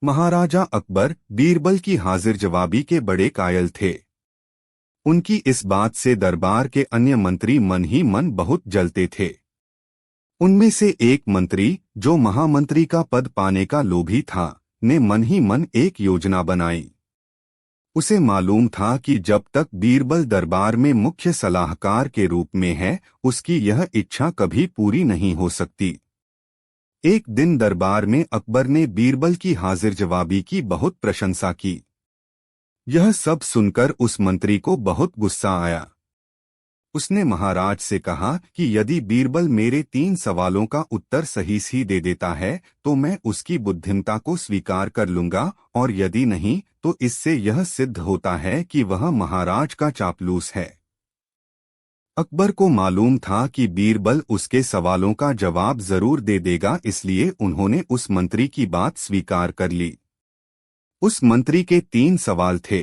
महाराजा अकबर बीरबल की हाजिर जवाबी के बड़े कायल थे। उनकी इस बात से दरबार के अन्य मंत्री मन ही मन बहुत जलते थे। उनमें से एक मंत्री, जो महामंत्री का पद पाने का लोभी था, ने मन ही मन एक योजना बनाई। उसे मालूम था कि जब तक बीरबल दरबार में मुख्य सलाहकार के रूप में है, उसकी यह इच्छा कभी पूरी नहीं हो सकती। एक दिन दरबार में अकबर ने बीरबल की हाजिर जवाबी की बहुत प्रशंसा की। यह सब सुनकर उस मंत्री को बहुत गुस्सा आया। उसने महाराज से कहा कि यदि बीरबल मेरे 3 सवालों का उत्तर सही ही दे देता है तो मैं उसकी बुद्धिमत्ता को स्वीकार कर लूंगा, और यदि नहीं तो इससे यह सिद्ध होता है कि वह महाराज का चापलूस है। अकबर को मालूम था कि बीरबल उसके सवालों का जवाब जरूर दे देगा, इसलिए उन्होंने उस मंत्री की बात स्वीकार कर ली। उस मंत्री के 3 सवाल थे।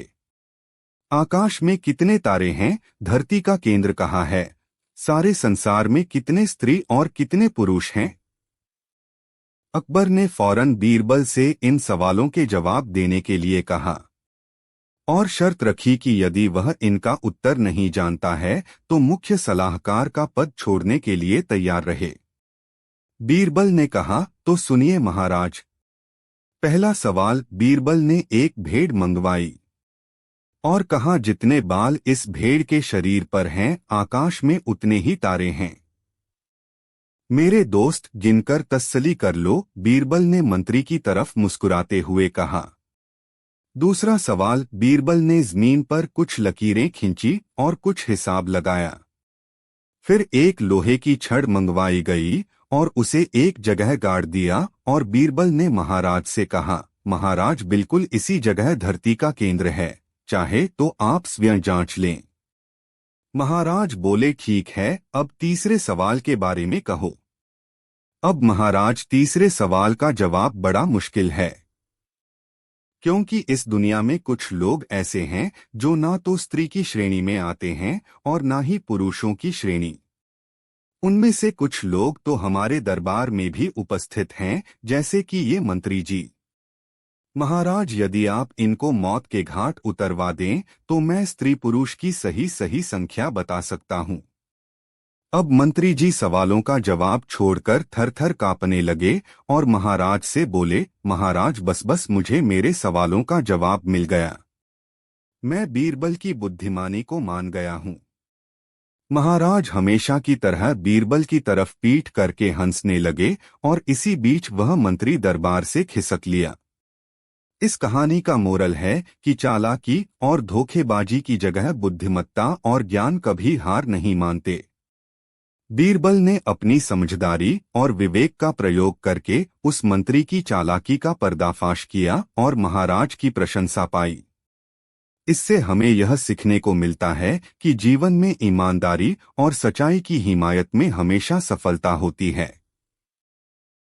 आकाश में कितने तारे हैं? धरती का केंद्र कहाँ है? सारे संसार में कितने स्त्री और कितने पुरुष हैं? अकबर ने फौरन बीरबल से इन सवालों के जवाब देने के लिए कहा और शर्त रखी कि यदि वह इनका उत्तर नहीं जानता है तो मुख्य सलाहकार का पद छोड़ने के लिए तैयार रहे। बीरबल ने कहा, तो सुनिए महाराज। पहला सवाल। बीरबल ने एक भेड़ मंगवाई और कहा, जितने बाल इस भेड़ के शरीर पर हैं, आकाश में उतने ही तारे हैं। मेरे दोस्त, गिनकर तसल्ली कर लो, बीरबल ने मंत्री की तरफ मुस्कुराते हुए कहा। दूसरा सवाल। बीरबल ने जमीन पर कुछ लकीरें खींची और कुछ हिसाब लगाया। फिर एक लोहे की छड़ मंगवाई गई और उसे एक जगह गाड़ दिया, और बीरबल ने महाराज से कहा, महाराज, बिल्कुल इसी जगह धरती का केंद्र है, चाहे तो आप स्वयं जांच लें। महाराज बोले, ठीक है, अब तीसरे सवाल के बारे में कहो। अब महाराज, तीसरे सवाल का जवाब बड़ा मुश्किल है, क्योंकि इस दुनिया में कुछ लोग ऐसे हैं जो ना तो स्त्री की श्रेणी में आते हैं और ना ही पुरुषों की श्रेणी। उनमें से कुछ लोग तो हमारे दरबार में भी उपस्थित हैं, जैसे कि ये मंत्री जी। महाराज, यदि आप इनको मौत के घाट उतरवा दें तो मैं स्त्री पुरुष की सही सही संख्या बता सकता हूं। अब मंत्री जी सवालों का जवाब छोड़कर थर-थर कांपने लगे और महाराज से बोले, महाराज, बस मुझे मेरे सवालों का जवाब मिल गया। मैं बीरबल की बुद्धिमानी को मान गया हूँ। महाराज हमेशा की तरह बीरबल की तरफ पीठ करके हंसने लगे और इसी बीच वह मंत्री दरबार से खिसक लिया। इस कहानी का मोरल है कि चालाकी और धोखेबाजी की जगह बुद्धिमत्ता और ज्ञान कभी हार नहीं मानते। बीरबल ने अपनी समझदारी और विवेक का प्रयोग करके उस मंत्री की चालाकी का पर्दाफाश किया और महाराज की प्रशंसा पाई। इससे हमें यह सीखने को मिलता है कि जीवन में ईमानदारी और सच्चाई की हिमायत में हमेशा सफलता होती है।